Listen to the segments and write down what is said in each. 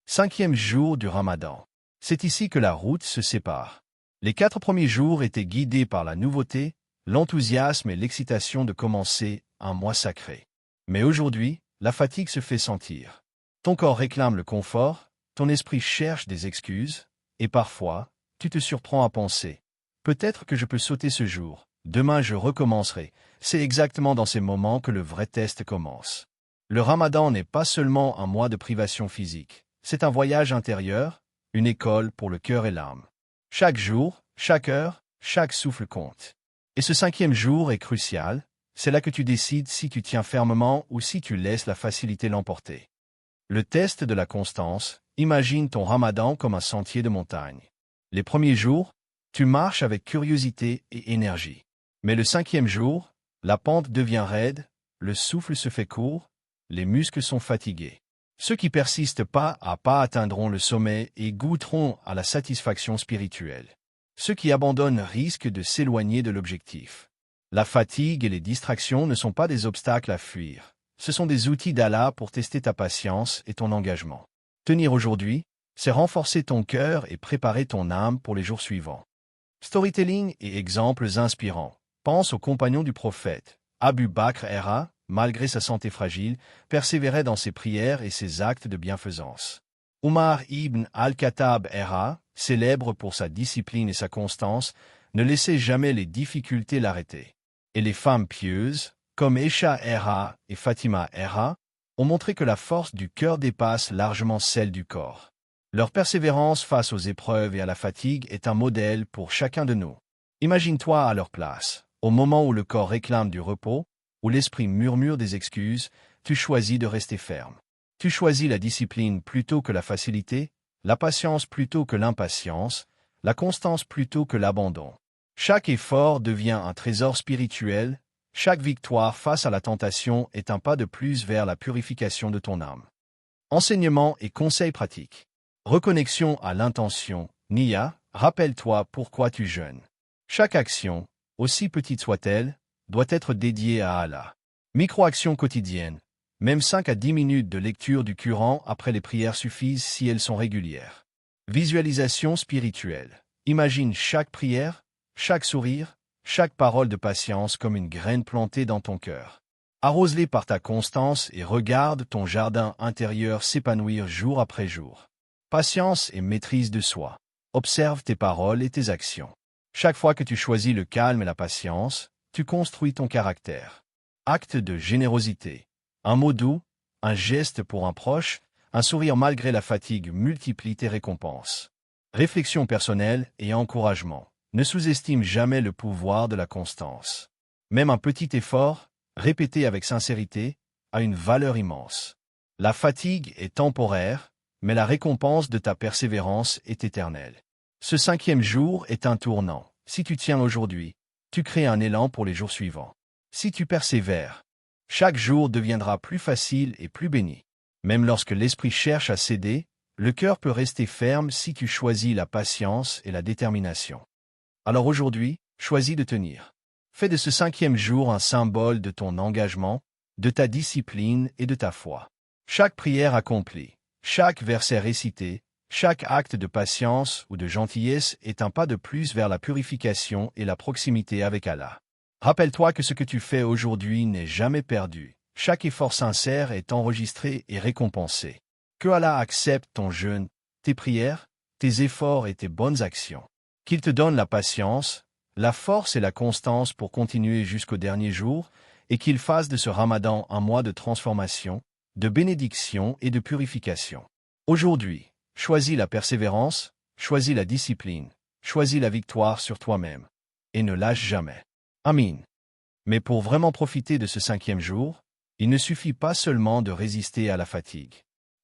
5e jour du Ramadan. C'est ici que la route se sépare. Les 4 premiers jours étaient guidés par la nouveauté, l'enthousiasme et l'excitation de commencer un mois sacré. Mais aujourd'hui, la fatigue se fait sentir. Ton corps réclame le confort, ton esprit cherche des excuses, et parfois, tu te surprends à penser « Peut-être que je peux sauter ce jour, demain je recommencerai ». C'est exactement dans ces moments que le vrai test commence. Le Ramadan n'est pas seulement un mois de privation physique, c'est un voyage intérieur, une école pour le cœur et l'âme. Chaque jour, chaque heure, chaque souffle compte. Et ce 5e jour est crucial, c'est là que tu décides si tu tiens fermement ou si tu laisses la facilité l'emporter. Le test de la constance, imagine ton Ramadan comme un sentier de montagne. Les premiers jours, tu marches avec curiosité et énergie. Mais le 5e jour, la pente devient raide, le souffle se fait court, les muscles sont fatigués. Ceux qui persistent pas à pas atteindront le sommet et goûteront à la satisfaction spirituelle. Ceux qui abandonnent risquent de s'éloigner de l'objectif. La fatigue et les distractions ne sont pas des obstacles à fuir. Ce sont des outils d'Allah pour tester ta patience et ton engagement. Tenir aujourd'hui, c'est renforcer ton cœur et préparer ton âme pour les jours suivants. Storytelling et exemples inspirants. Pense aux compagnons du prophète. Abu Bakr Era, malgré sa santé fragile, persévérait dans ses prières et ses actes de bienfaisance. Omar ibn al-Khattab Era, célèbre pour sa discipline et sa constance, ne laissait jamais les difficultés l'arrêter. Et les femmes pieuses, comme Aisha Era et Fatima Era, ont montré que la force du cœur dépasse largement celle du corps. Leur persévérance face aux épreuves et à la fatigue est un modèle pour chacun de nous. Imagine-toi à leur place. Au moment où le corps réclame du repos, où l'esprit murmure des excuses, tu choisis de rester ferme. Tu choisis la discipline plutôt que la facilité, la patience plutôt que l'impatience, la constance plutôt que l'abandon. Chaque effort devient un trésor spirituel, chaque victoire face à la tentation est un pas de plus vers la purification de ton âme. Enseignements et conseils pratiques. Reconnexion à l'intention, Nia, rappelle-toi pourquoi tu jeûnes. Chaque action, aussi petite soit-elle, doit être dédiée à Allah. Micro-actions quotidiennes. Même 5 à 10 minutes de lecture du Coran après les prières suffisent si elles sont régulières. Visualisation spirituelle. Imagine chaque prière, chaque sourire, chaque parole de patience comme une graine plantée dans ton cœur. Arrose-les par ta constance et regarde ton jardin intérieur s'épanouir jour après jour. Patience et maîtrise de soi. Observe tes paroles et tes actions. Chaque fois que tu choisis le calme et la patience, tu construis ton caractère. Acte de générosité. Un mot doux, un geste pour un proche, un sourire malgré la fatigue multiplie tes récompenses. Réflexion personnelle et encouragement. Ne sous-estime jamais le pouvoir de la constance. Même un petit effort, répété avec sincérité, a une valeur immense. La fatigue est temporaire, mais la récompense de ta persévérance est éternelle. Ce 5e jour est un tournant. Si tu tiens aujourd'hui, tu crées un élan pour les jours suivants. Si tu persévères, chaque jour deviendra plus facile et plus béni. Même lorsque l'esprit cherche à céder, le cœur peut rester ferme si tu choisis la patience et la détermination. Alors aujourd'hui, choisis de tenir. Fais de ce 5e jour un symbole de ton engagement, de ta discipline et de ta foi. Chaque prière accomplie, chaque verset récité, chaque acte de patience ou de gentillesse est un pas de plus vers la purification et la proximité avec Allah. Rappelle-toi que ce que tu fais aujourd'hui n'est jamais perdu. Chaque effort sincère est enregistré et récompensé. Que Allah accepte ton jeûne, tes prières, tes efforts et tes bonnes actions. Qu'il te donne la patience, la force et la constance pour continuer jusqu'au dernier jour, et qu'il fasse de ce Ramadan un mois de transformation, de bénédiction et de purification. Aujourd'hui, choisis la persévérance, choisis la discipline, choisis la victoire sur toi-même. Et ne lâche jamais. Amin. Mais pour vraiment profiter de ce 5e jour, il ne suffit pas seulement de résister à la fatigue.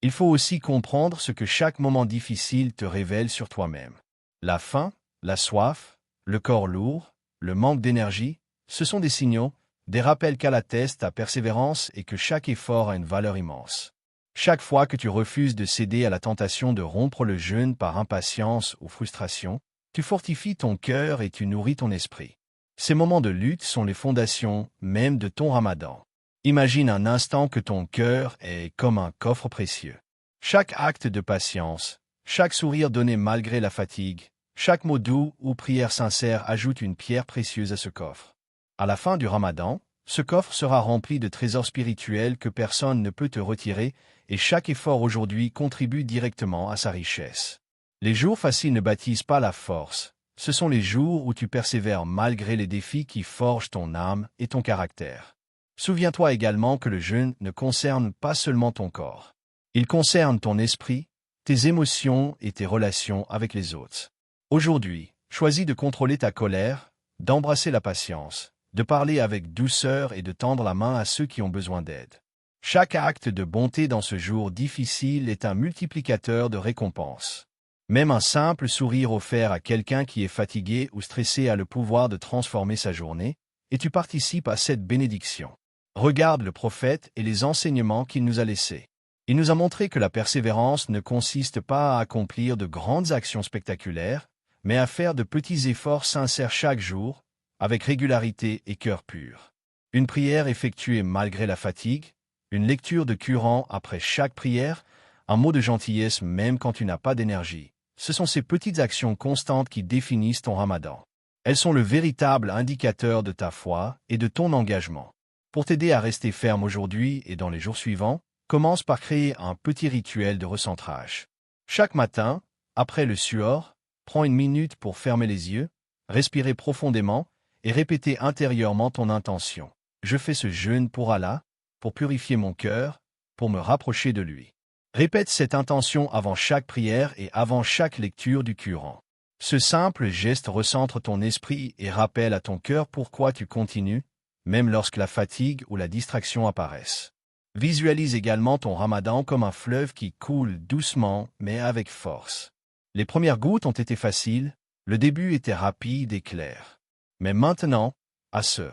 Il faut aussi comprendre ce que chaque moment difficile te révèle sur toi-même. La faim, la soif, le corps lourd, le manque d'énergie, ce sont des signaux, des rappels qu'Allah teste ta persévérance et que chaque effort a une valeur immense. Chaque fois que tu refuses de céder à la tentation de rompre le jeûne par impatience ou frustration, tu fortifies ton cœur et tu nourris ton esprit. Ces moments de lutte sont les fondations même de ton Ramadan. Imagine un instant que ton cœur est comme un coffre précieux. Chaque acte de patience, chaque sourire donné malgré la fatigue, chaque mot doux ou prière sincère ajoute une pierre précieuse à ce coffre. À la fin du Ramadan, ce coffre sera rempli de trésors spirituels que personne ne peut te retirer, et chaque effort aujourd'hui contribue directement à sa richesse. Les jours faciles ne bâtissent pas la force, ce sont les jours où tu persévères malgré les défis qui forgent ton âme et ton caractère. Souviens-toi également que le jeûne ne concerne pas seulement ton corps. Il concerne ton esprit, tes émotions et tes relations avec les autres. Aujourd'hui, choisis de contrôler ta colère, d'embrasser la patience, de parler avec douceur et de tendre la main à ceux qui ont besoin d'aide. Chaque acte de bonté dans ce jour difficile est un multiplicateur de récompenses. Même un simple sourire offert à quelqu'un qui est fatigué ou stressé a le pouvoir de transformer sa journée, et tu participes à cette bénédiction. Regarde le prophète et les enseignements qu'il nous a laissés. Il nous a montré que la persévérance ne consiste pas à accomplir de grandes actions spectaculaires, mais à faire de petits efforts sincères chaque jour, avec régularité et cœur pur. Une prière effectuée malgré la fatigue, une lecture de Coran après chaque prière, un mot de gentillesse même quand tu n'as pas d'énergie. Ce sont ces petites actions constantes qui définissent ton Ramadan. Elles sont le véritable indicateur de ta foi et de ton engagement. Pour t'aider à rester ferme aujourd'hui et dans les jours suivants, commence par créer un petit rituel de recentrage. Chaque matin, après le suhoor, prends une minute pour fermer les yeux, respirer profondément et répéter intérieurement ton intention. Je fais ce jeûne pour Allah, pour purifier mon cœur, pour me rapprocher de lui. Répète cette intention avant chaque prière et avant chaque lecture du Coran. Ce simple geste recentre ton esprit et rappelle à ton cœur pourquoi tu continues, même lorsque la fatigue ou la distraction apparaissent. Visualise également ton Ramadan comme un fleuve qui coule doucement mais avec force. Les premières gouttes ont été faciles, le début était rapide et clair. Mais maintenant, à ce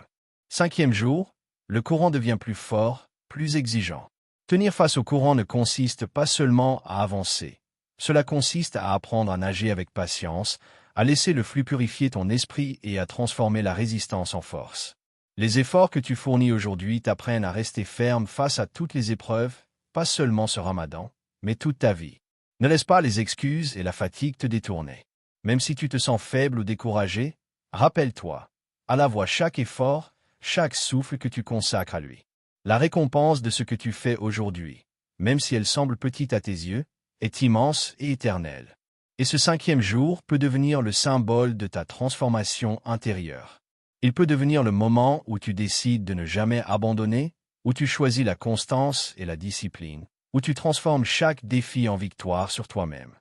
5e jour, le courant devient plus fort, plus exigeant. Tenir face au courant ne consiste pas seulement à avancer. Cela consiste à apprendre à nager avec patience, à laisser le flux purifier ton esprit et à transformer la résistance en force. Les efforts que tu fournis aujourd'hui t'apprennent à rester ferme face à toutes les épreuves, pas seulement ce Ramadan, mais toute ta vie. Ne laisse pas les excuses et la fatigue te détourner. Même si tu te sens faible ou découragé, rappelle-toi, Allah voit chaque effort, chaque souffle que tu consacres à lui. La récompense de ce que tu fais aujourd'hui, même si elle semble petite à tes yeux, est immense et éternelle. Et ce 5e jour peut devenir le symbole de ta transformation intérieure. Il peut devenir le moment où tu décides de ne jamais abandonner, où tu choisis la constance et la discipline, où tu transformes chaque défi en victoire sur toi-même.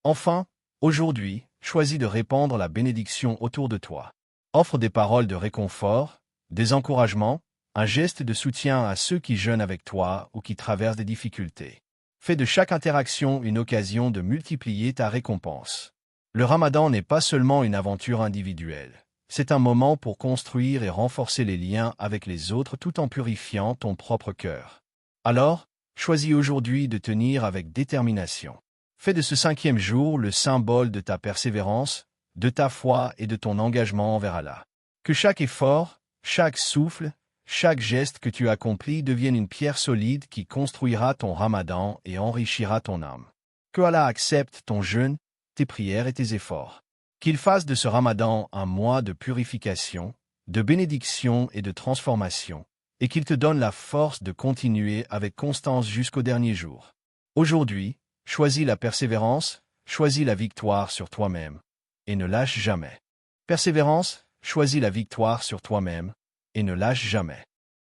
Enfin, aujourd'hui, choisis de répandre la bénédiction autour de toi. Offre des paroles de réconfort, des encouragements, un geste de soutien à ceux qui jeûnent avec toi ou qui traversent des difficultés. Fais de chaque interaction une occasion de multiplier ta récompense. Le Ramadan n'est pas seulement une aventure individuelle. C'est un moment pour construire et renforcer les liens avec les autres tout en purifiant ton propre cœur. Alors, choisis aujourd'hui de tenir avec détermination. Fais de ce 5e jour le symbole de ta persévérance, de ta foi et de ton engagement envers Allah. Que chaque effort, chaque souffle, chaque geste que tu accomplis devienne une pierre solide qui construira ton Ramadan et enrichira ton âme. Que Allah accepte ton jeûne, tes prières et tes efforts. Qu'il fasse de ce Ramadan un mois de purification, de bénédiction et de transformation, et qu'il te donne la force de continuer avec constance jusqu'au dernier jour. Aujourd'hui, choisis la persévérance, choisis la victoire sur toi-même, et ne lâche jamais. Persévérance, choisis la victoire sur toi-même, et ne lâche jamais.